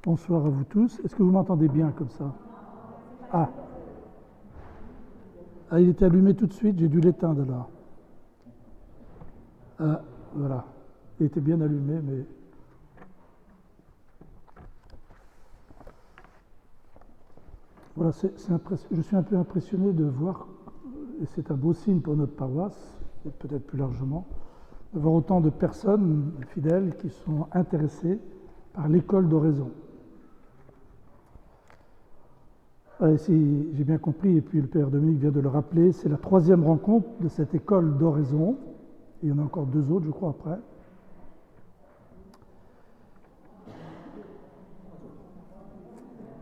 Bonsoir à vous tous. Est-ce que vous m'entendez bien comme ça? Ah. Ah, il était allumé tout de suite, j'ai dû l'éteindre là. Ah, voilà. Il était bien allumé, mais... Voilà, je suis un peu impressionné de voir, et c'est un beau signe pour notre paroisse, et peut-être plus largement, de voir autant de personnes fidèles qui sont intéressées par l'école d'oraison. Si j'ai bien compris, et puis le Père Dominique vient de le rappeler, c'est la 3e rencontre de cette école d'oraison. Il y en a encore 2 autres, je crois, après.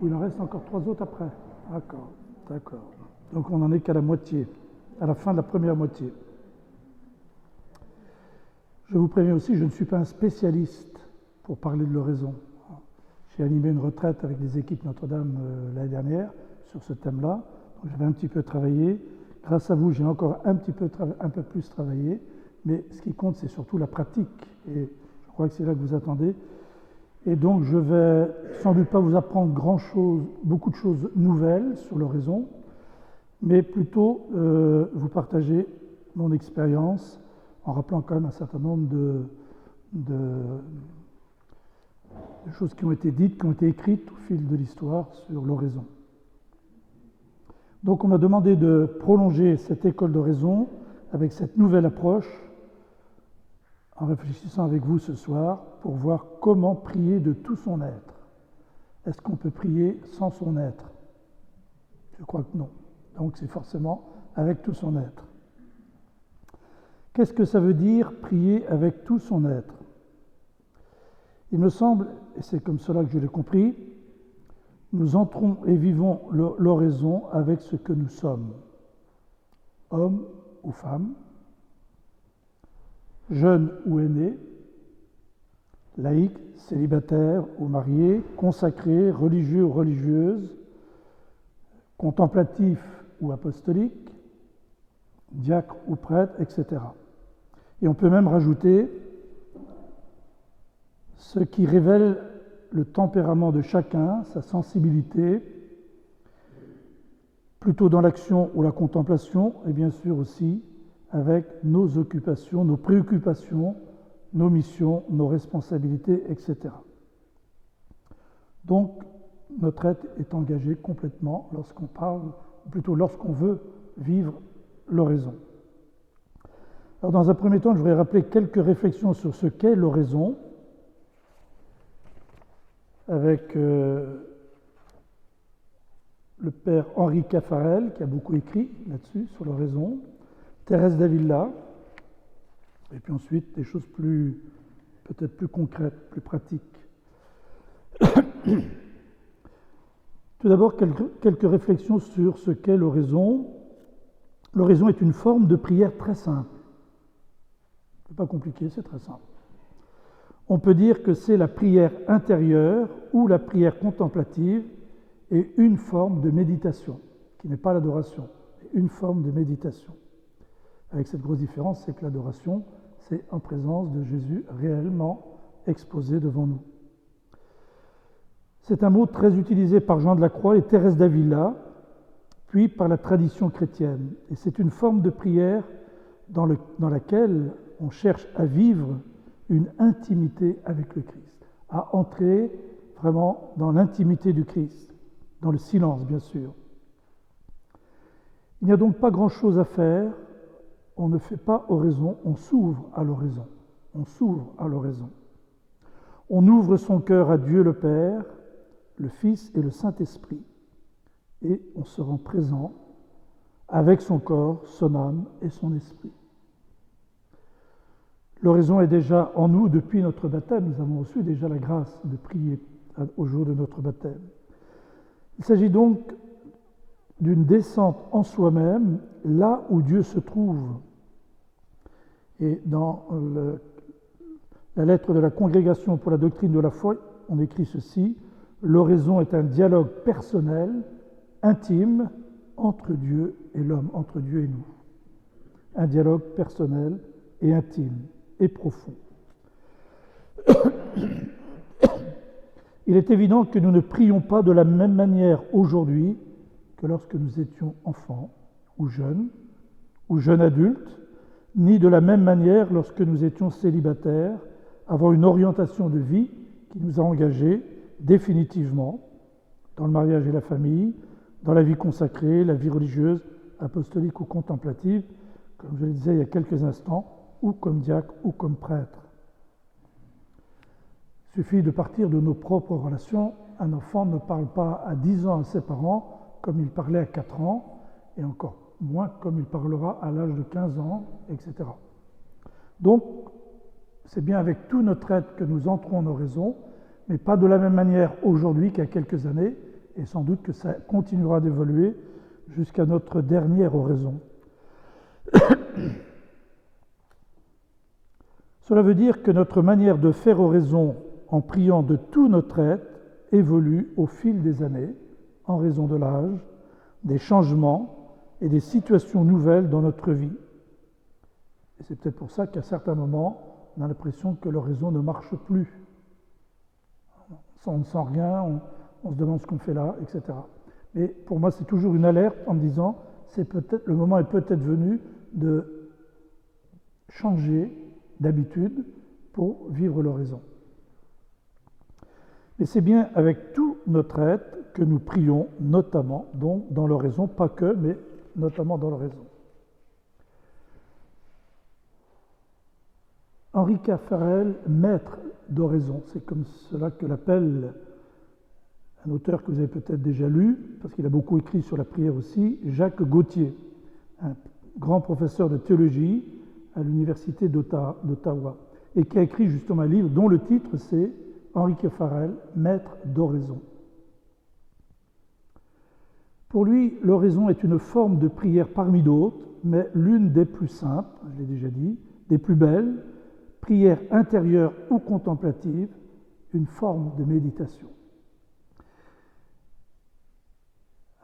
Il en reste encore 3 autres après. D'accord. Donc on n'en est qu'à la moitié, à la fin de la première moitié. Je vous préviens aussi, je ne suis pas un spécialiste pour parler de l'oraison. J'ai animé une retraite avec les équipes Notre-Dame l'année dernière sur ce thème-là. Donc j'avais un petit peu travaillé. Grâce à vous, j'ai encore un peu plus travaillé. Mais ce qui compte, c'est surtout la pratique. Et je crois que c'est là que vous attendez. Et donc, je vais sans doute pas vous apprendre beaucoup de choses nouvelles sur l'oraison, mais plutôt vous partager mon expérience en rappelant quand même un certain nombre de choses qui ont été dites, qui ont été écrites au fil de l'histoire sur l'oraison. Donc, on m'a demandé de prolonger cette école d'oraison avec cette nouvelle approche en réfléchissant avec vous ce soir pour voir comment prier de tout son être. Est-ce qu'on peut prier sans son être? Je crois que non. Donc c'est forcément avec tout son être. Qu'est-ce que ça veut dire prier avec tout son être? Il me semble, et c'est comme cela que je l'ai compris, nous entrons et vivons l'oraison avec ce que nous sommes, hommes ou femmes, jeunes ou aînés, laïcs, célibataires ou mariés, consacrés, religieux ou religieuses, contemplatifs ou apostoliques, diacres ou prêtres, etc. Et on peut même rajouter ce qui révèle le tempérament de chacun, sa sensibilité, plutôt dans l'action ou la contemplation, et bien sûr aussi avec nos occupations, nos préoccupations, nos missions, nos responsabilités, etc. Donc, notre être est engagé complètement lorsqu'on parle, ou plutôt lorsqu'on veut vivre l'oraison. Alors, dans un premier temps, je voudrais rappeler quelques réflexions sur ce qu'est l'oraison, avec le père Henri Caffarel, qui a beaucoup écrit là-dessus, sur l'oraison, Thérèse d'Avila, et puis ensuite des choses peut-être plus concrètes, plus pratiques. Tout d'abord, quelques réflexions sur ce qu'est l'oraison. L'oraison est une forme de prière très simple. C'est pas compliqué, c'est très simple. On peut dire que c'est la prière intérieure ou la prière contemplative et une forme de méditation, qui n'est pas l'adoration, mais une forme de méditation. Avec cette grosse différence, c'est que l'adoration, c'est en présence de Jésus réellement exposé devant nous. C'est un mot très utilisé par Jean de la Croix et Thérèse d'Avila, puis par la tradition chrétienne. Et c'est une forme de prière dans laquelle on cherche à vivre une intimité avec le Christ, à entrer vraiment dans l'intimité du Christ, dans le silence bien sûr. Il n'y a donc pas grand-chose à faire. On ne fait pas oraison, on s'ouvre à l'oraison. On s'ouvre à l'oraison. On ouvre son cœur à Dieu le Père, le Fils et le Saint-Esprit. Et on se rend présent avec son corps, son âme et son esprit. L'oraison est déjà en nous depuis notre baptême. Nous avons reçu déjà la grâce de prier au jour de notre baptême. Il s'agit donc d'une descente en soi-même, là où Dieu se trouve. Et dans la lettre de la Congrégation pour la doctrine de la foi, on écrit ceci: l'oraison est un dialogue personnel, intime, entre Dieu et l'homme, entre Dieu et nous. Un dialogue personnel et intime et profond. Il est évident que nous ne prions pas de la même manière aujourd'hui que lorsque nous étions enfants ou jeunes adultes, ni de la même manière lorsque nous étions célibataires, avant une orientation de vie qui nous a engagés définitivement dans le mariage et la famille, dans la vie consacrée, la vie religieuse, apostolique ou contemplative, comme je le disais il y a quelques instants, ou comme diacre ou comme prêtre. Il suffit de partir de nos propres relations. Un enfant ne parle pas à 10 ans à ses parents comme il parlait à 4 ans, et encore moins comme il parlera à l'âge de 15 ans, etc. Donc, c'est bien avec tout notre être que nous entrons en oraison, mais pas de la même manière aujourd'hui qu'il y a quelques années, et sans doute que ça continuera d'évoluer jusqu'à notre dernière oraison. Cela veut dire que notre manière de faire oraison en priant de tout notre être évolue au fil des années, en raison de l'âge, des changements et des situations nouvelles dans notre vie. Et c'est peut-être pour ça qu'à certains moments, on a l'impression que l'oraison ne marche plus. On ne sent rien, on se demande ce qu'on fait là, etc. Mais pour moi, c'est toujours une alerte en me disant, le moment est peut-être venu de changer d'habitude pour vivre l'oraison. Et c'est bien avec tout notre être que nous prions, notamment donc dans l'oraison, pas que, mais notamment dans l'oraison. Henri Caffarel, maître d'oraison, c'est comme cela que l'appelle un auteur que vous avez peut-être déjà lu, parce qu'il a beaucoup écrit sur la prière aussi, Jacques Gauthier, un grand professeur de théologie à l'université d'Ottawa, et qui a écrit justement un livre dont le titre c'est Henri Caffarel, maître d'oraison. Pour lui, l'oraison est une forme de prière parmi d'autres, mais l'une des plus simples, je l'ai déjà dit, des plus belles, prière intérieure ou contemplative, une forme de méditation.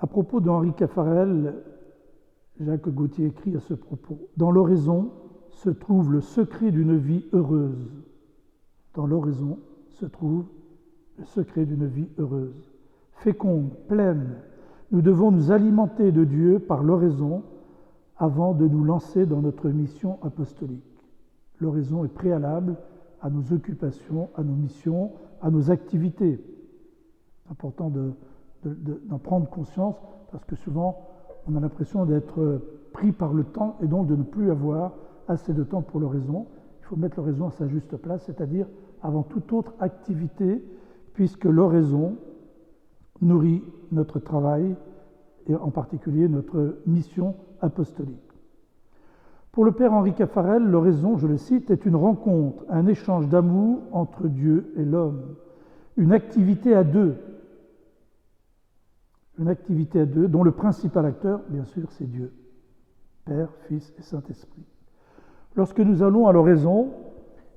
À propos de Henri Caffarel, Jacques Gauthier écrit à ce propos, « Dans l'oraison se trouve le secret d'une vie heureuse. Dans l'oraison se trouve le secret d'une vie heureuse. Féconde, pleine, nous devons nous alimenter de Dieu par l'oraison avant de nous lancer dans notre mission apostolique. L'oraison est préalable à nos occupations, à nos missions, à nos activités. C'est important d'en prendre conscience parce que souvent on a l'impression d'être pris par le temps et donc de ne plus avoir assez de temps pour l'oraison. Il faut mettre l'oraison à sa juste place, c'est-à-dire avant toute autre activité, puisque l'oraison nourrit notre travail et en particulier notre mission apostolique. Pour le père Henri Caffarel, l'oraison, je le cite, est une rencontre, un échange d'amour entre Dieu et l'homme, une activité à deux dont le principal acteur, bien sûr, c'est Dieu, Père, Fils et Saint-Esprit. Lorsque nous allons à l'oraison,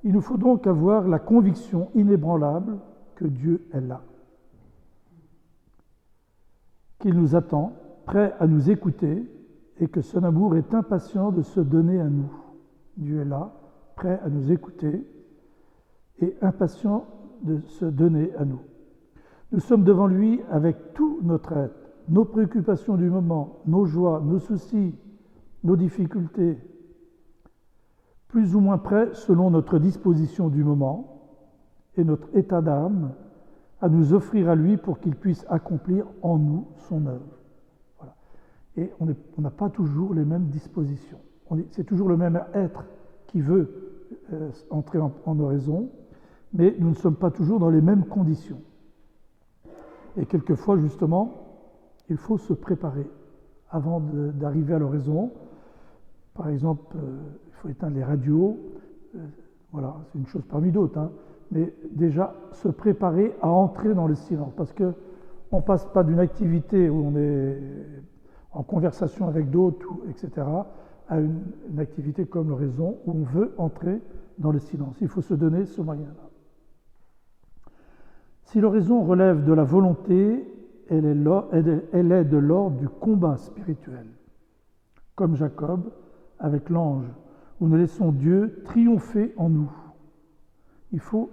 il nous faut donc avoir la conviction inébranlable que Dieu est là, qu'il nous attend, prêt à nous écouter, et que son amour est impatient de se donner à nous. Dieu est là, prêt à nous écouter et impatient de se donner à nous. Nous sommes devant lui avec tout notre être, nos préoccupations du moment, nos joies, nos soucis, nos difficultés, plus ou moins prêts selon notre disposition du moment et notre état d'âme à nous offrir à lui pour qu'il puisse accomplir en nous son œuvre. Voilà. Et on n'a pas toujours les mêmes dispositions. C'est toujours le même être qui veut entrer en oraison, mais nous ne sommes pas toujours dans les mêmes conditions. Et quelquefois, justement, il faut se préparer avant d'arriver à l'oraison. Par exemple, il faut éteindre les radios. Voilà, c'est une chose parmi d'autres. Hein. Mais déjà, se préparer à entrer dans le silence. Parce qu'on ne passe pas d'une activité où on est en conversation avec d'autres, etc., à une activité comme l'oraison où on veut entrer dans le silence. Il faut se donner ce moyen-là. Si l'oraison relève de la volonté, elle est de l'ordre du combat spirituel. Comme Jacob avec l'ange, où nous laissons Dieu triompher en nous. Il faut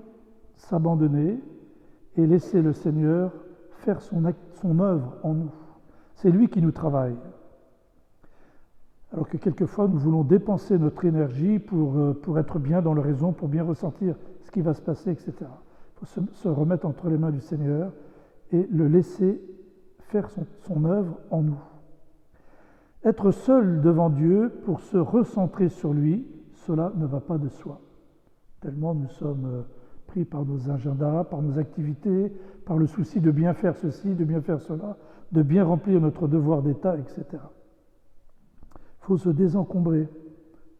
s'abandonner et laisser le Seigneur faire son œuvre en nous. C'est lui qui nous travaille. Alors que quelquefois, nous voulons dépenser notre énergie pour être bien dans la raison, pour bien ressentir ce qui va se passer, etc. Il faut se remettre entre les mains du Seigneur et le laisser faire son œuvre en nous. Être seul devant Dieu pour se recentrer sur lui, cela ne va pas de soi. Tellement nous sommes pris par nos agendas, par nos activités, par le souci de bien faire ceci, de bien faire cela, de bien remplir notre devoir d'État, etc. Il faut se désencombrer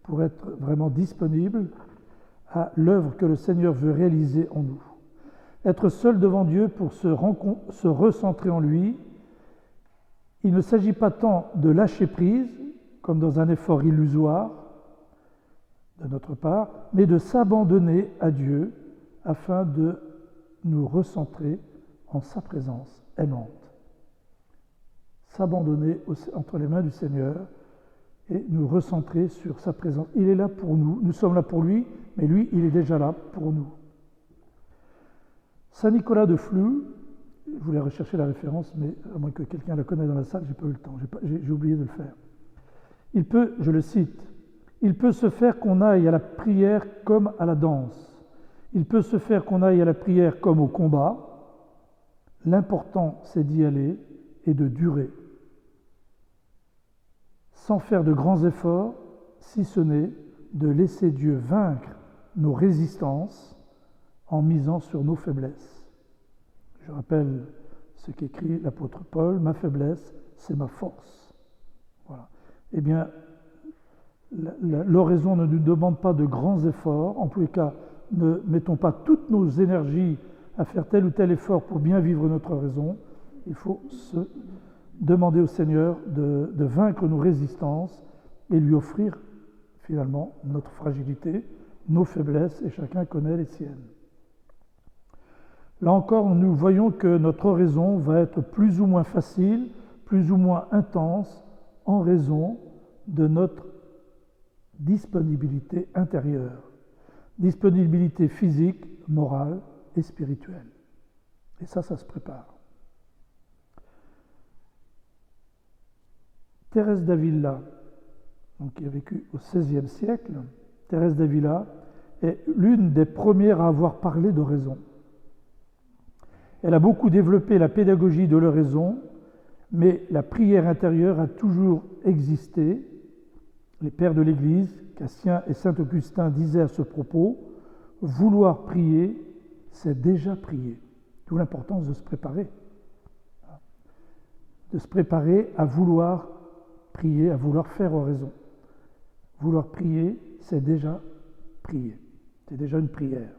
pour être vraiment disponible à l'œuvre que le Seigneur veut réaliser en nous. Être seul devant Dieu pour se recentrer en lui, il ne s'agit pas tant de lâcher prise, comme dans un effort illusoire de notre part, mais de s'abandonner à Dieu afin de nous recentrer en sa présence aimante. S'abandonner entre les mains du Seigneur et nous recentrer sur sa présence. Il est là pour nous, nous sommes là pour lui, mais lui, il est déjà là pour nous. Saint Nicolas de Flue, je voulais rechercher la référence, mais à moins que quelqu'un la connaisse dans la salle, j'ai pas eu le temps, j'ai oublié de le faire. Il peut, je le cite, « Il peut se faire qu'on aille à la prière comme à la danse. Il peut se faire qu'on aille à la prière comme au combat. L'important, c'est d'y aller et de durer. Sans faire de grands efforts, si ce n'est de laisser Dieu vaincre nos résistances en misant sur nos faiblesses. » Je rappelle ce qu'écrit l'apôtre Paul, « Ma faiblesse, c'est ma force. » Voilà. Eh bien, l'oraison ne nous demande pas de grands efforts. En tous les cas, ne mettons pas toutes nos énergies à faire tel ou tel effort pour bien vivre notre raison. Il faut se demander au Seigneur de vaincre nos résistances et lui offrir finalement notre fragilité, nos faiblesses, et chacun connaît les siennes. Là encore, nous voyons que notre oraison va être plus ou moins facile, plus ou moins intense, en raison de notre disponibilité intérieure, disponibilité physique, morale et spirituelle. Et ça se prépare. Thérèse d'Avila, qui a vécu au XVIe siècle, Thérèse d'Avila est l'une des premières à avoir parlé d'oraison. Elle a beaucoup développé la pédagogie de l'oraison, mais la prière intérieure a toujours existé. Les pères de l'Église, Cassien et saint Augustin, disaient à ce propos « Vouloir prier, c'est déjà prier ». D'où l'importance de se préparer. De se préparer à vouloir prier, à vouloir faire oraison. Vouloir prier, c'est déjà prier. C'est déjà une prière.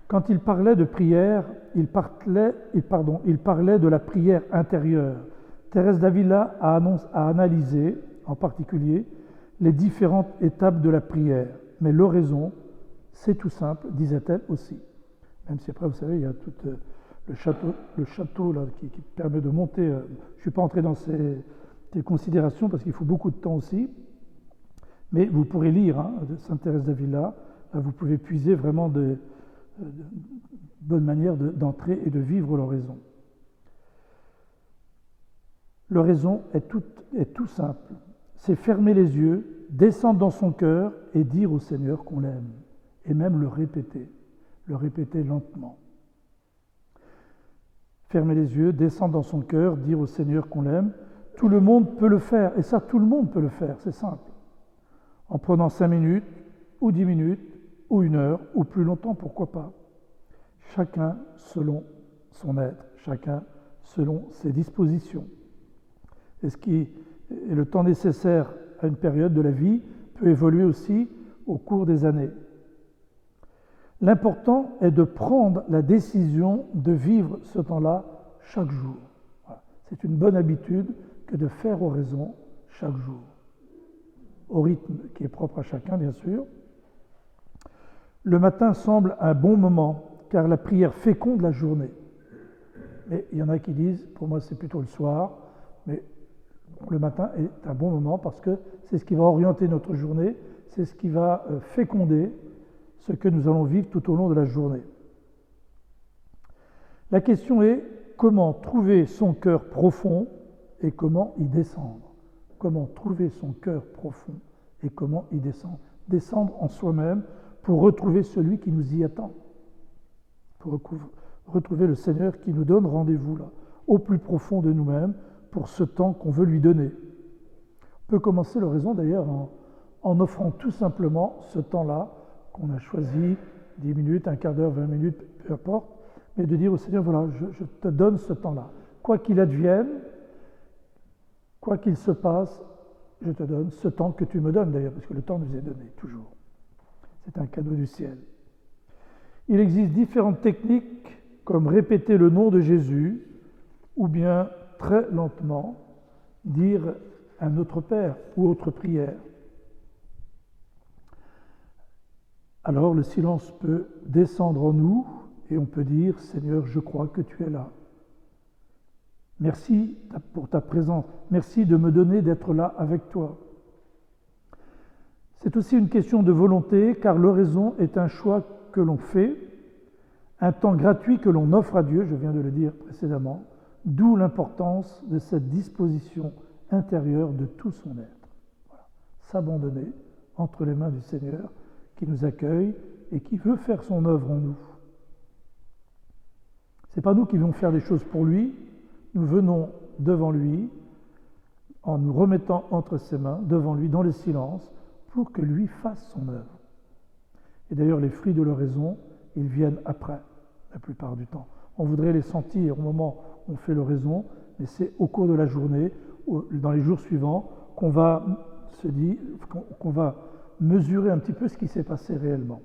Quand il parlait de prière, il parlait de la prière intérieure. Thérèse d'Avila a analysé, en particulier, les différentes étapes de la prière. Mais l'oraison, c'est tout simple, disait-elle aussi. Même si après, vous savez, il y a tout le château là, qui permet de monter. Je ne suis pas entré dans ces considérations parce qu'il faut beaucoup de temps aussi. Mais vous pourrez lire de Sainte Thérèse d'Avila, vous pouvez puiser vraiment de bonne manière d'entrer et de vivre l'oraison. L'oraison est tout simple. C'est fermer les yeux, descendre dans son cœur et dire au Seigneur qu'on l'aime. Et même le répéter lentement. Fermer les yeux, descendre dans son cœur, dire au Seigneur qu'on l'aime. Tout le monde peut le faire, et ça, tout le monde peut le faire, c'est simple. En prenant 5 minutes, ou 10 minutes, ou 1 heure, ou plus longtemps, pourquoi pas. Chacun selon son être, chacun selon ses dispositions. Et ce qui est le temps nécessaire à une période de la vie peut évoluer aussi au cours des années. L'important est de prendre la décision de vivre ce temps-là chaque jour. Voilà. C'est une bonne habitude que de faire oraison chaque jour, au rythme qui est propre à chacun, bien sûr. Le matin semble un bon moment, car la prière féconde la journée. Mais il y en a qui disent, pour moi c'est plutôt le soir, mais le matin est un bon moment parce que c'est ce qui va orienter notre journée, c'est ce qui va féconder ce que nous allons vivre tout au long de la journée. La question est comment trouver son cœur profond et comment y descendre. Comment trouver son cœur profond et comment y descendre. Descendre en soi-même pour retrouver celui qui nous y attend. Pour retrouver le Seigneur qui nous donne rendez-vous là, au plus profond de nous-mêmes, pour ce temps qu'on veut lui donner. On peut commencer l'oraison d'ailleurs en offrant tout simplement ce temps-là qu'on a choisi, 10 minutes, un quart d'heure, 20 minutes, peu importe, mais de dire au Seigneur, voilà, je te donne ce temps-là. Quoi qu'il advienne, quoi qu'il se passe, je te donne ce temps que tu me donnes d'ailleurs, parce que le temps nous est donné, toujours. C'est un cadeau du ciel. Il existe différentes techniques, comme répéter le nom de Jésus, ou bien très lentement dire un Notre Père ou autre prière. Alors le silence peut descendre en nous et on peut dire « Seigneur, je crois que tu es là. Merci pour ta présence. Merci de me donner d'être là avec toi. » C'est aussi une question de volonté, car l'oraison est un choix que l'on fait, un temps gratuit que l'on offre à Dieu, je viens de le dire précédemment, d'où l'importance de cette disposition intérieure de tout son être. Voilà. S'abandonner entre les mains du Seigneur qui nous accueille et qui veut faire son œuvre en nous. Ce n'est pas nous qui allons faire les choses pour lui, nous venons devant lui en nous remettant entre ses mains, devant lui, dans le silence, pour que lui fasse son œuvre. Et d'ailleurs, les fruits de l'oraison, ils viennent après, la plupart du temps. On voudrait les sentir au moment où on fait l'oraison, mais c'est au cours de la journée, dans les jours suivants, qu'on va mesurer un petit peu ce qui s'est passé réellement.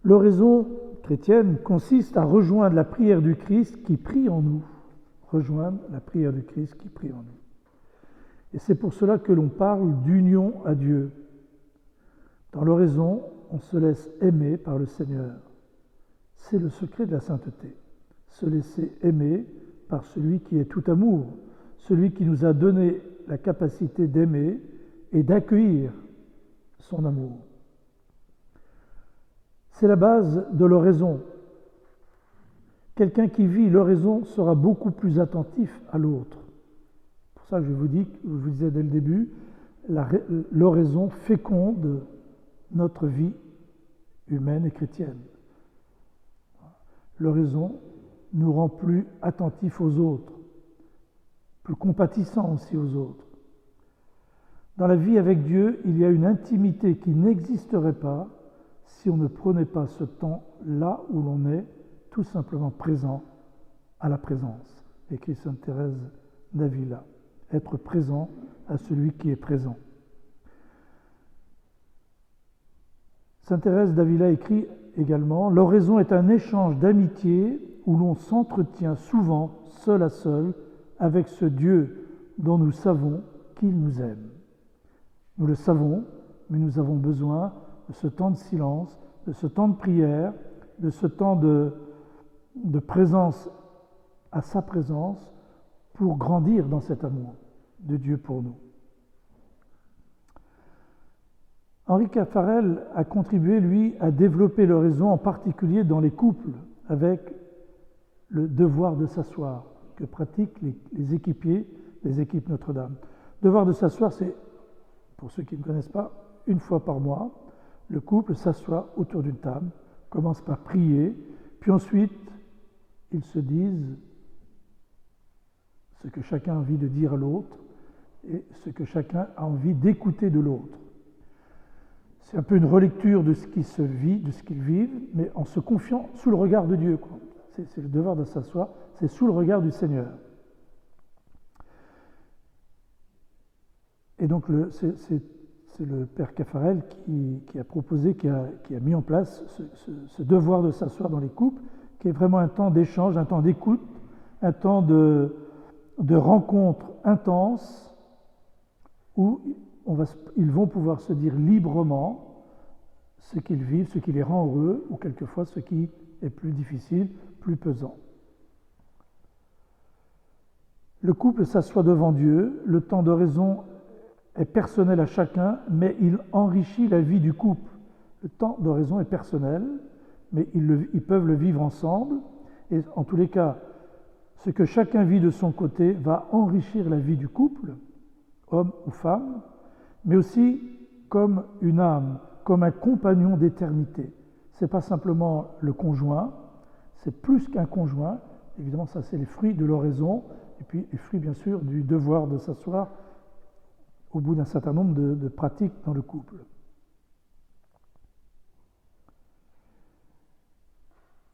L'oraison chrétienne consiste à rejoindre la prière du Christ qui prie en nous. Rejoindre la prière du Christ qui prie en nous. Et c'est pour cela que l'on parle d'union à Dieu. Dans l'oraison, on se laisse aimer par le Seigneur. C'est le secret de la sainteté. Se laisser aimer par celui qui est tout amour, celui qui nous a donné la capacité d'aimer et d'accueillir son amour. C'est la base de l'oraison. Quelqu'un qui vit l'oraison sera beaucoup plus attentif à l'autre. C'est pour ça que je vous disais dès le début, l'oraison féconde notre vie humaine et chrétienne. L'oraison nous rend plus attentifs aux autres, plus compatissants aussi aux autres. Dans la vie avec Dieu, il y a une intimité qui n'existerait pas si on ne prenait pas ce temps là où l'on est, tout simplement présent à la présence. Écrit Sainte Thérèse d'Avila, être présent à celui qui est présent. Sainte Thérèse d'Avila écrit également « L'oraison est un échange d'amitié où l'on s'entretient souvent seul à seul avec ce Dieu dont nous savons qu'il nous aime. Nous le savons, mais nous avons besoin de ce temps de silence, de ce temps de prière, de ce temps de présence à sa présence pour grandir dans cet amour de Dieu pour nous. Henri Caffarel a contribué, lui, à développer l'oraison, en particulier dans les couples, avec le devoir de s'asseoir que pratiquent les équipiers des équipes Notre-Dame. Devoir de s'asseoir, c'est, pour ceux qui ne connaissent pas, une fois par mois, le couple s'assoit autour d'une table, commence par prier, puis ensuite, ils se disent ce que chacun a envie de dire à l'autre et ce que chacun a envie d'écouter de l'autre. C'est un peu une relecture de ce qui se vit, de ce qu'ils vivent, mais en se confiant sous le regard de Dieu. C'est le devoir de s'asseoir, c'est sous le regard du Seigneur. Et donc, c'est le Père Caffarel qui a proposé, qui a mis en place ce devoir de s'asseoir dans les couples, qui est vraiment un temps d'échange, un temps d'écoute, un temps de rencontre intense où ils vont pouvoir se dire librement ce qu'ils vivent, ce qui les rend heureux, ou quelquefois ce qui est plus difficile, plus pesant. Le couple s'assoit devant Dieu, le temps d'oraison est personnel à chacun, mais il enrichit la vie du couple. Le temps d'oraison est personnel, mais ils peuvent le vivre ensemble. Et en tous les cas, ce que chacun vit de son côté va enrichir la vie du couple, homme ou femme, mais aussi comme une âme, comme un compagnon d'éternité. Ce n'est pas simplement le conjoint, c'est plus qu'un conjoint. Évidemment, ça c'est les fruits de l'oraison, et puis les fruits bien sûr du devoir de s'asseoir au bout d'un certain nombre de pratiques dans le couple.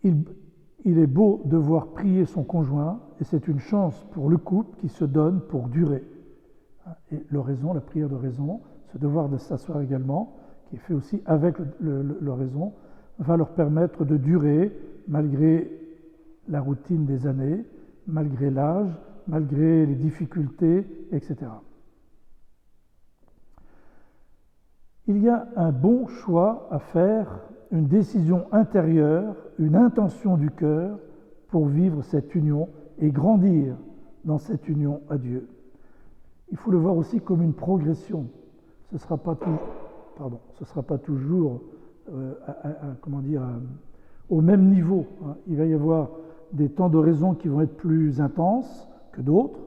Il est beau de voir prier son conjoint, et c'est une chance pour le couple qui se donne pour durer. Et l'oraison, la prière d'oraison, ce devoir de s'asseoir également, qui est fait aussi avec l'oraison, va leur permettre de durer malgré la routine des années, malgré l'âge, malgré les difficultés, etc. Il y a un bon choix à faire, une décision intérieure, une intention du cœur pour vivre cette union et grandir dans cette union à Dieu. Il faut le voir aussi comme une progression. Ce ne sera pas toujours au même niveau. Il va y avoir des temps d'oraison qui vont être plus intenses que d'autres,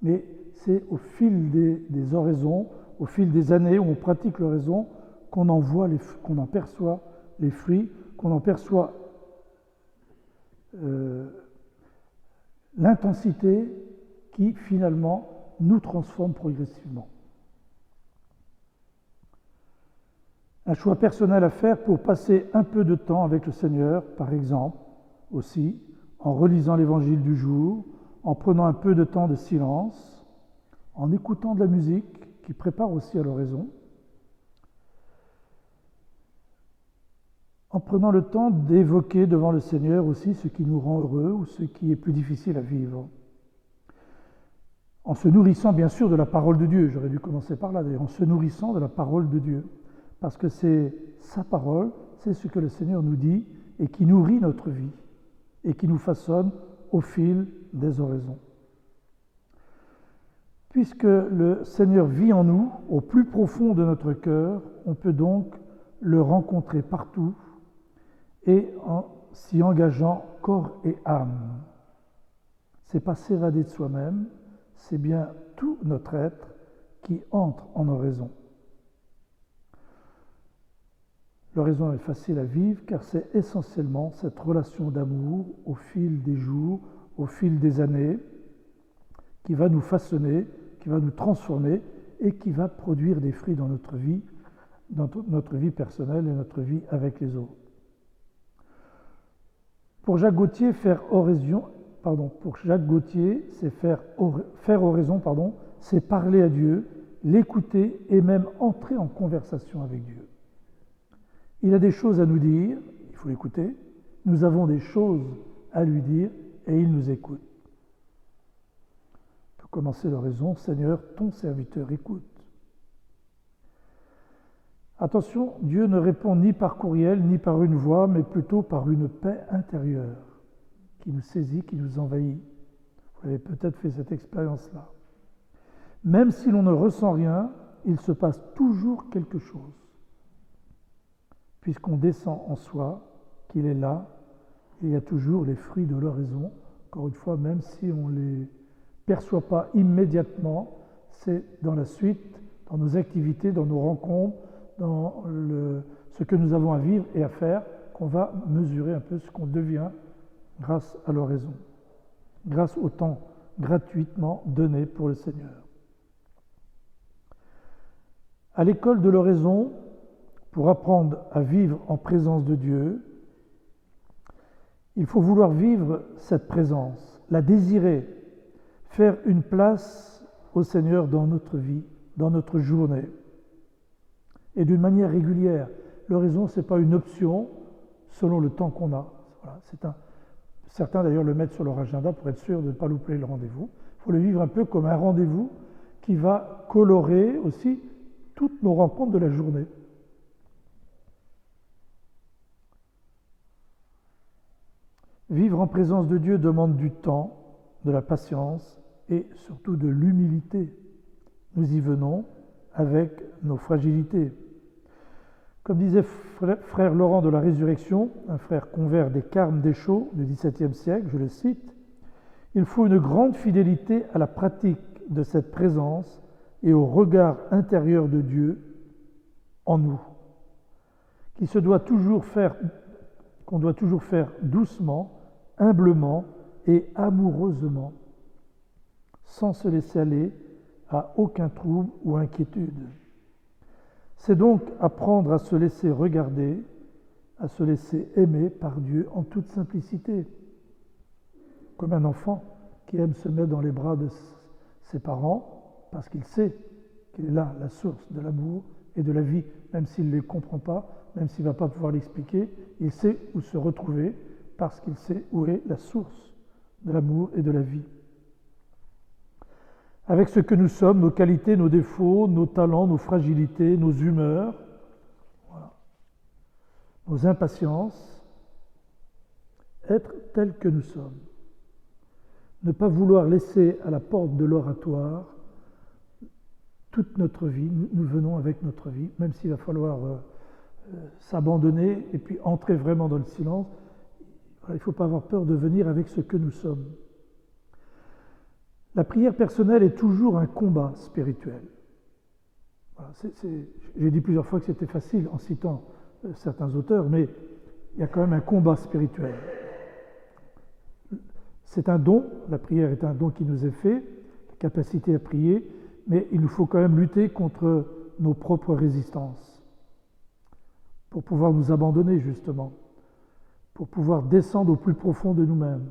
mais c'est au fil des oraisons, au fil des années où on pratique l'oraison, qu'on en perçoit les fruits, qu'on en perçoit l'intensité qui finalement nous transforme progressivement. Un choix personnel à faire pour passer un peu de temps avec le Seigneur, par exemple, aussi, en relisant l'évangile du jour, en prenant un peu de temps de silence, en écoutant de la musique qui prépare aussi à l'oraison, en prenant le temps d'évoquer devant le Seigneur aussi ce qui nous rend heureux ou ce qui est plus difficile à vivre. En se nourrissant bien sûr de la parole de Dieu, j'aurais dû commencer par là d'ailleurs, en se nourrissant de la parole de Dieu, parce que c'est sa parole, c'est ce que le Seigneur nous dit et qui nourrit notre vie et qui nous façonne au fil des oraisons. Puisque le Seigneur vit en nous, au plus profond de notre cœur, on peut donc le rencontrer partout et en s'y engageant corps et âme. C'est pas s'évader de soi-même, c'est bien tout notre être qui entre en oraison. L'oraison est facile à vivre car c'est essentiellement cette relation d'amour au fil des jours, au fil des années, qui va nous façonner, qui va nous transformer et qui va produire des fruits dans notre vie personnelle et notre vie avec les autres. Pour Jacques Gautier, faire oraison, c'est parler à Dieu, l'écouter et même entrer en conversation avec Dieu. Il a des choses à nous dire, il faut l'écouter. Nous avons des choses à lui dire et il nous écoute. Pour commencer l'oraison, Seigneur, ton serviteur écoute. Attention, Dieu ne répond ni par courriel, ni par une voix, mais plutôt par une paix intérieure qui nous saisit, qui nous envahit. Vous avez peut-être fait cette expérience-là. Même si l'on ne ressent rien, il se passe toujours quelque chose. Puisqu'on descend en soi, qu'il est là, il y a toujours les fruits de l'oraison. Encore une fois, même si on ne les perçoit pas immédiatement, c'est dans la suite, dans nos activités, dans nos rencontres, dans ce que nous avons à vivre et à faire, qu'on va mesurer un peu ce qu'on devient grâce à l'oraison, grâce au temps gratuitement donné pour le Seigneur. À l'école de l'oraison, pour apprendre à vivre en présence de Dieu, il faut vouloir vivre cette présence, la désirer, faire une place au Seigneur dans notre vie, dans notre journée. Et d'une manière régulière. L'oraison, ce n'est pas une option selon le temps qu'on a. Voilà, certains d'ailleurs le mettent sur leur agenda pour être sûr de ne pas louper le rendez-vous. Il faut le vivre un peu comme un rendez-vous qui va colorer aussi toutes nos rencontres de la journée. Vivre en présence de Dieu demande du temps, de la patience et surtout de l'humilité. Nous y venons avec nos fragilités. Comme disait frère Laurent de la Résurrection, un frère convers des Carmes d'Échaud du XVIIe siècle, je le cite, « Il faut une grande fidélité à la pratique de cette présence et au regard intérieur de Dieu en nous, qu'on doit toujours faire doucement, humblement et amoureusement, sans se laisser aller à aucun trouble ou inquiétude. C'est donc apprendre à se laisser regarder, à se laisser aimer par Dieu en toute simplicité, comme un enfant qui aime se mettre dans les bras de ses parents parce qu'il sait qu'il est là, la source de l'amour et de la vie, même s'il ne les comprend pas, même s'il ne va pas pouvoir l'expliquer, il sait où se retrouver parce qu'il sait où est la source de l'amour et de la vie. Avec ce que nous sommes, nos qualités, nos défauts, nos talents, nos fragilités, nos humeurs, voilà, nos impatiences, être tels que nous sommes. Ne pas vouloir laisser à la porte de l'oratoire toute notre vie, nous venons avec notre vie, même s'il va falloir s'abandonner et puis entrer vraiment dans le silence, voilà, il ne faut pas avoir peur de venir avec ce que nous sommes. La prière personnelle est toujours un combat spirituel. Voilà, j'ai dit plusieurs fois que c'était facile en citant certains auteurs, mais il y a quand même un combat spirituel. C'est un don, la prière est un don qui nous est fait, la capacité à prier, mais il nous faut quand même lutter contre nos propres résistances pour pouvoir nous abandonner justement, pour pouvoir descendre au plus profond de nous-mêmes.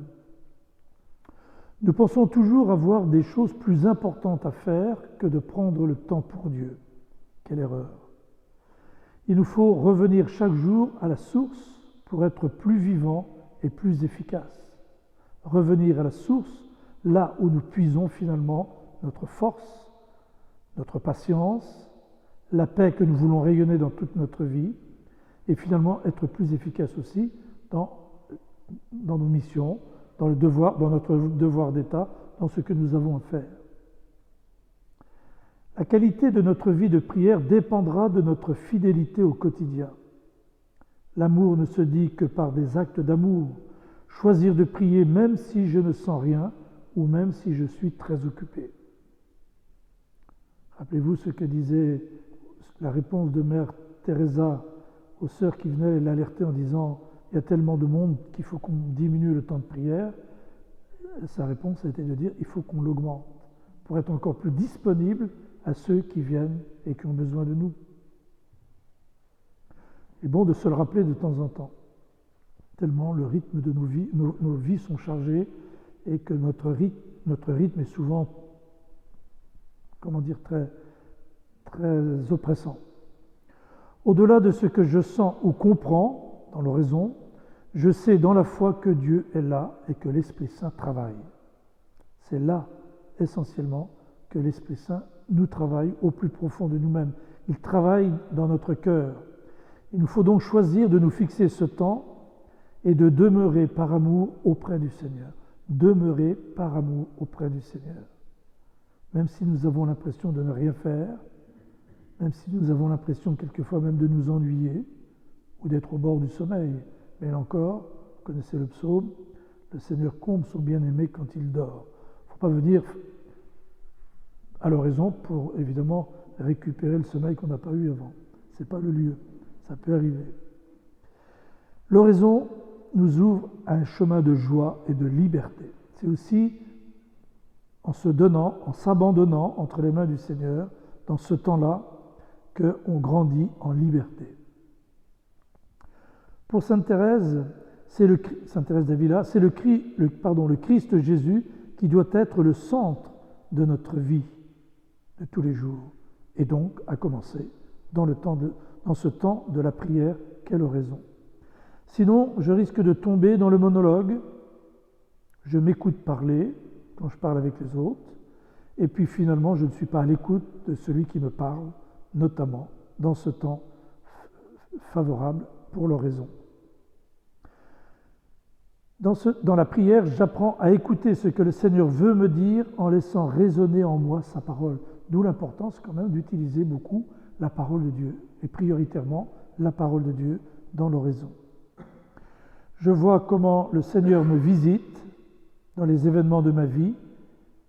Nous pensons toujours avoir des choses plus importantes à faire que de prendre le temps pour Dieu. Quelle erreur! Il nous faut revenir chaque jour à la source pour être plus vivants et plus efficaces. Revenir à la source, là où nous puisons finalement notre force, notre patience, la paix que nous voulons rayonner dans toute notre vie, et finalement être plus efficaces aussi dans nos missions, dans notre devoir d'État, dans ce que nous avons à faire. La qualité de notre vie de prière dépendra de notre fidélité au quotidien. L'amour ne se dit que par des actes d'amour. Choisir de prier même si je ne sens rien ou même si je suis très occupé. Rappelez-vous ce que disait la réponse de Mère Teresa aux sœurs qui venaient l'alerter en disant « Il y a tellement de monde qu'il faut qu'on diminue le temps de prière ». Sa réponse a été de dire « Il faut qu'on l'augmente pour être encore plus disponible à ceux qui viennent et qui ont besoin de nous ». Il est bon de se le rappeler de temps en temps, tellement le rythme de nos vies sont chargés et que notre rythme est souvent, très, très oppressant. Au-delà de ce que je sens ou comprends dans l'oraison, je sais dans la foi que Dieu est là et que l'Esprit Saint travaille. C'est là, essentiellement, que l'Esprit Saint nous travaille au plus profond de nous-mêmes. Il travaille dans notre cœur. Il nous faut donc choisir de nous fixer ce temps et de demeurer par amour auprès du Seigneur. Demeurer par amour auprès du Seigneur. Même si nous avons l'impression de ne rien faire, même si nous avons l'impression quelquefois même de nous ennuyer ou d'être au bord du sommeil. Mais là encore, vous connaissez le psaume, le Seigneur comble son bien-aimé quand il dort. Il ne faut pas venir à l'oraison pour évidemment récupérer le sommeil qu'on n'a pas eu avant. Ce n'est pas le lieu, ça peut arriver. L'oraison nous ouvre à un chemin de joie et de liberté. C'est aussi en se donnant, en s'abandonnant entre les mains du Seigneur, dans ce temps-là, qu'on grandit en liberté. Pour Sainte Thérèse d'Avila, c'est le Christ Jésus qui doit être le centre de notre vie de tous les jours, et donc à commencer dans ce temps de la prière qu'est l'oraison. Sinon, je risque de tomber dans le monologue, je m'écoute parler quand je parle avec les autres, et puis finalement je ne suis pas à l'écoute de celui qui me parle, notamment dans ce temps favorable pour l'oraison. Dans la prière, j'apprends à écouter ce que le Seigneur veut me dire en laissant résonner en moi sa parole. D'où l'importance quand même d'utiliser beaucoup la parole de Dieu, et prioritairement la parole de Dieu dans l'oraison. Je vois comment le Seigneur me visite dans les événements de ma vie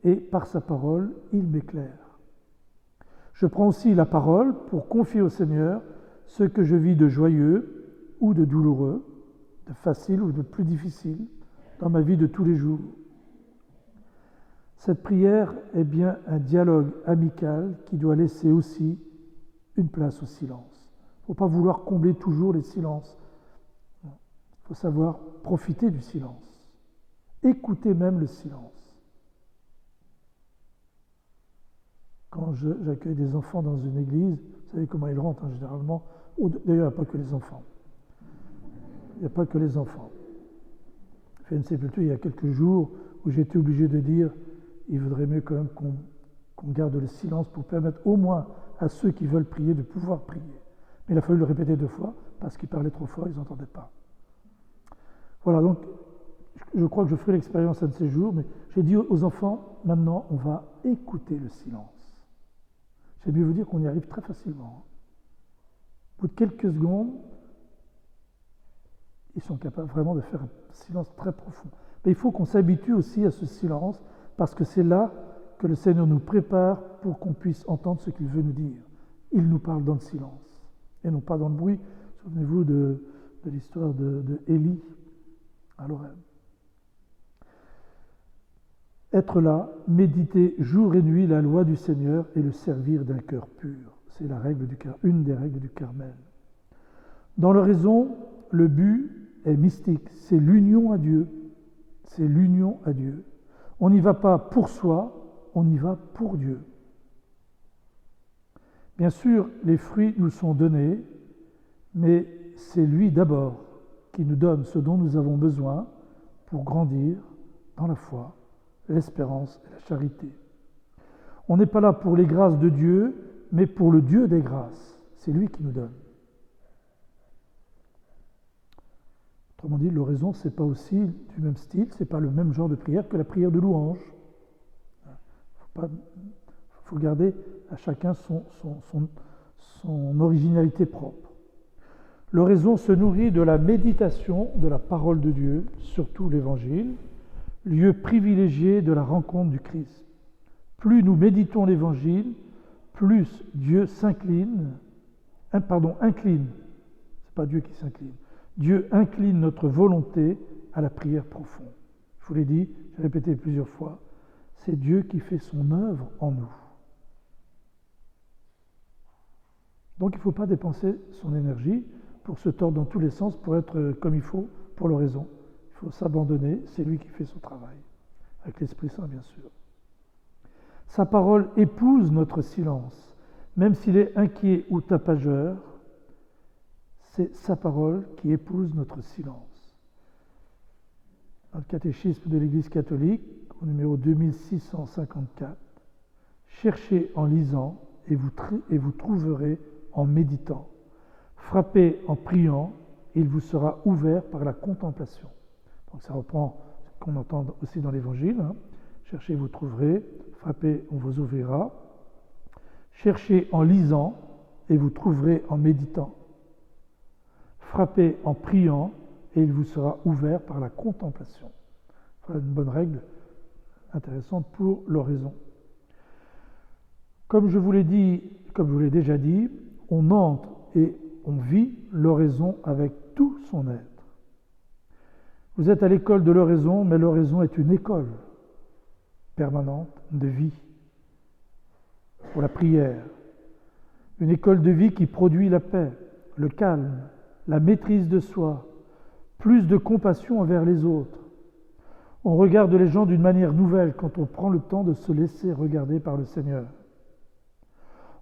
et par sa parole, il m'éclaire. Je prends aussi la parole pour confier au Seigneur ce que je vis de joyeux ou de douloureux, de facile ou de plus difficile dans ma vie de tous les jours. Cette prière est bien un dialogue amical qui doit laisser aussi une place au silence. Il ne faut pas vouloir combler toujours les silences. Il faut savoir profiter du silence. Écouter même le silence. Quand j'accueille des enfants dans une église, vous savez comment ils rentrent généralement. D'ailleurs, il n'y a pas que les enfants. Il n'y a pas que les enfants. J'ai fait une sépulture il y a quelques jours où j'ai été obligé de dire il vaudrait mieux quand même qu'on garde le silence pour permettre au moins à ceux qui veulent prier de pouvoir prier. Mais il a fallu le répéter 2 fois parce qu'ils parlaient trop fort, ils n'entendaient pas. Voilà, donc je crois que je ferai l'expérience un de ces jours, mais j'ai dit aux enfants, maintenant on va écouter le silence. J'ai dû vous dire qu'on y arrive très facilement. Au bout de quelques secondes, ils sont capables vraiment de faire un silence très profond. Mais il faut qu'on s'habitue aussi à ce silence, parce que c'est là que le Seigneur nous prépare pour qu'on puisse entendre ce qu'il veut nous dire. Il nous parle dans le silence, et non pas dans le bruit. Souvenez-vous de l'histoire de Élie à l'Horeb. Être là, méditer jour et nuit la loi du Seigneur et le servir d'un cœur pur. C'est une des règles du Carmel. Dans l'oraison, le but est mystique, c'est l'union à Dieu. C'est l'union à Dieu. On n'y va pas pour soi, on y va pour Dieu. Bien sûr, les fruits nous sont donnés, mais c'est lui d'abord qui nous donne ce dont nous avons besoin pour grandir dans la foi, l'espérance et la charité. On n'est pas là pour les grâces de Dieu, mais pour le Dieu des grâces. C'est lui qui nous donne. Autrement dit, l'oraison, ce n'est pas aussi du même style, ce n'est pas le même genre de prière que la prière de louange. Il faut garder à chacun son originalité propre. L'oraison se nourrit de la méditation de la parole de Dieu, surtout l'Évangile, lieu privilégié de la rencontre du Christ. Plus nous méditons l'Évangile, plus Dieu incline, c'est pas Dieu qui s'incline, Dieu incline notre volonté à la prière profonde. Je vous l'ai dit, j'ai répété plusieurs fois, c'est Dieu qui fait son œuvre en nous. Donc il ne faut pas dépenser son énergie pour se tordre dans tous les sens, pour être comme il faut pour l'oraison. Il faut s'abandonner, c'est lui qui fait son travail, avec l'Esprit Saint bien sûr. Sa parole épouse notre silence, même s'il est inquiet ou tapageur, c'est sa parole qui épouse notre silence. Dans le catéchisme de l'Église catholique, au numéro 2654, cherchez en lisant et vous trouverez en méditant. Frappez en priant et il vous sera ouvert par la contemplation. Donc ça reprend ce qu'on entend aussi dans l'Évangile. Cherchez, vous trouverez. Frappez, on vous ouvrira. Cherchez en lisant et vous trouverez en méditant. Frappez en priant et il vous sera ouvert par la contemplation. Voilà une bonne règle intéressante pour l'oraison. Comme je vous l'ai déjà dit, on entre et on vit l'oraison avec tout son être. Vous êtes à l'école de l'oraison, mais l'oraison est une école permanente de vie pour la prière. Une école de vie qui produit la paix, le calme, la maîtrise de soi, plus de compassion envers les autres. On regarde les gens d'une manière nouvelle quand on prend le temps de se laisser regarder par le Seigneur.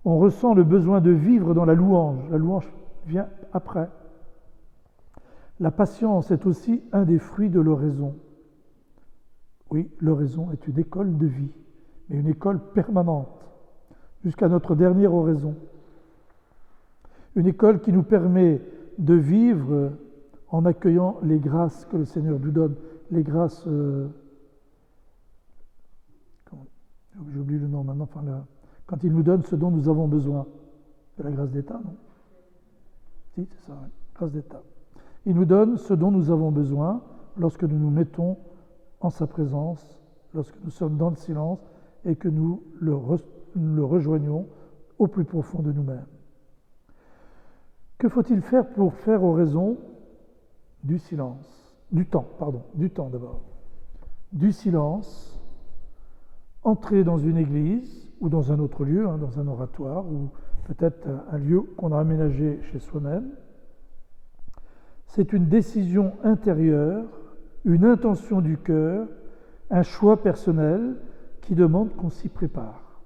On ressent le besoin de vivre dans la louange. La louange vient après. La patience est aussi un des fruits de l'oraison. Oui, l'oraison est une école de vie, mais une école permanente, jusqu'à notre dernière oraison. Une école qui nous permet de vivre en accueillant les grâces que le Seigneur nous donne, les grâces... J'oublie le nom maintenant, quand il nous donne ce dont nous avons besoin. De la grâce d'État, non? Si, c'est ça, oui. Grâce d'État. Il nous donne ce dont nous avons besoin lorsque nous nous mettons en sa présence, lorsque nous sommes dans le silence et que nous le rejoignons au plus profond de nous-mêmes. Que faut-il faire pour faire oraison du silence, du temps d'abord, du silence, entrer dans une église ou dans un autre lieu, dans un oratoire ou peut-être un lieu qu'on a aménagé chez soi-même. C'est une décision intérieure, une intention du cœur, un choix personnel qui demande qu'on s'y prépare.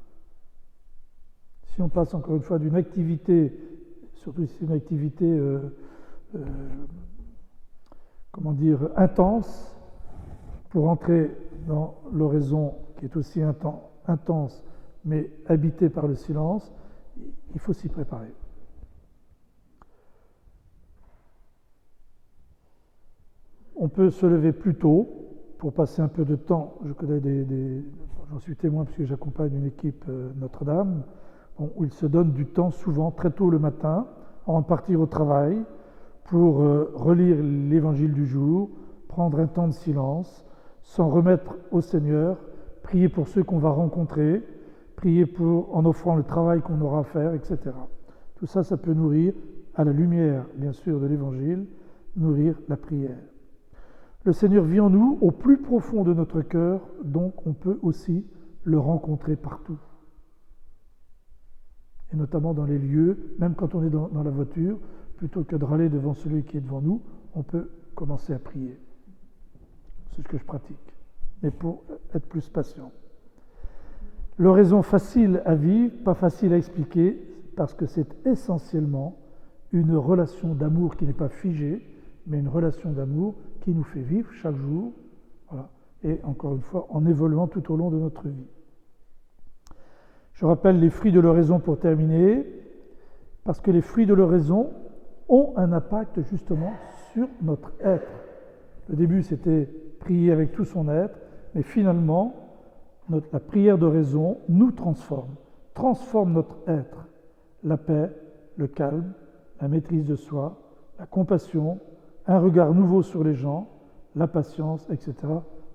Si on passe encore une fois d'une activité, surtout si c'est une activité intense, pour entrer dans l'oraison qui est aussi intense mais habitée par le silence, il faut s'y préparer. On peut se lever plus tôt pour passer un peu de temps. Je connais j'en suis témoin puisque j'accompagne une équipe Notre-Dame, où ils se donnent du temps souvent très tôt le matin avant de partir au travail pour relire l'évangile du jour, prendre un temps de silence, s'en remettre au Seigneur, prier pour ceux qu'on va rencontrer, prier en offrant le travail qu'on aura à faire, etc. Tout ça, ça peut nourrir, à la lumière, bien sûr, de l'Évangile, nourrir la prière. Le Seigneur vit en nous, au plus profond de notre cœur, donc on peut aussi le rencontrer partout. Et notamment dans les lieux, même quand on est dans la voiture, plutôt que de râler devant celui qui est devant nous, on peut commencer à prier. C'est ce que je pratique, mais pour être plus patient. L'oraison facile à vivre, pas facile à expliquer, parce que c'est essentiellement une relation d'amour qui n'est pas figée, mais une relation d'amour qui nous fait vivre chaque jour, voilà, et encore une fois, en évoluant tout au long de notre vie. Je rappelle les fruits de l'oraison pour terminer, parce que les fruits de l'oraison ont un impact justement sur notre être. Le début, c'était prier avec tout son être, mais finalement, la prière d'oraison nous transforme notre être. La paix, le calme, la maîtrise de soi, la compassion, un regard nouveau sur les gens, la patience, etc.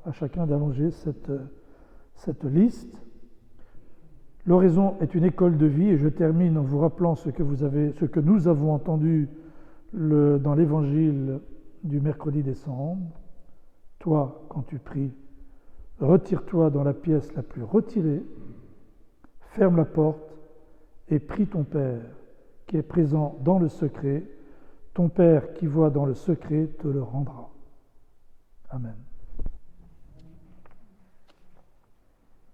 À chacun d'allonger cette liste. L'oraison est une école de vie et je termine en vous rappelant ce que nous avons entendu dans l'évangile du mercredi décembre. Toi, quand tu pries, retire-toi dans la pièce la plus retirée, ferme la porte et prie ton Père qui est présent dans le secret. Ton Père qui voit dans le secret te le rendra. Amen.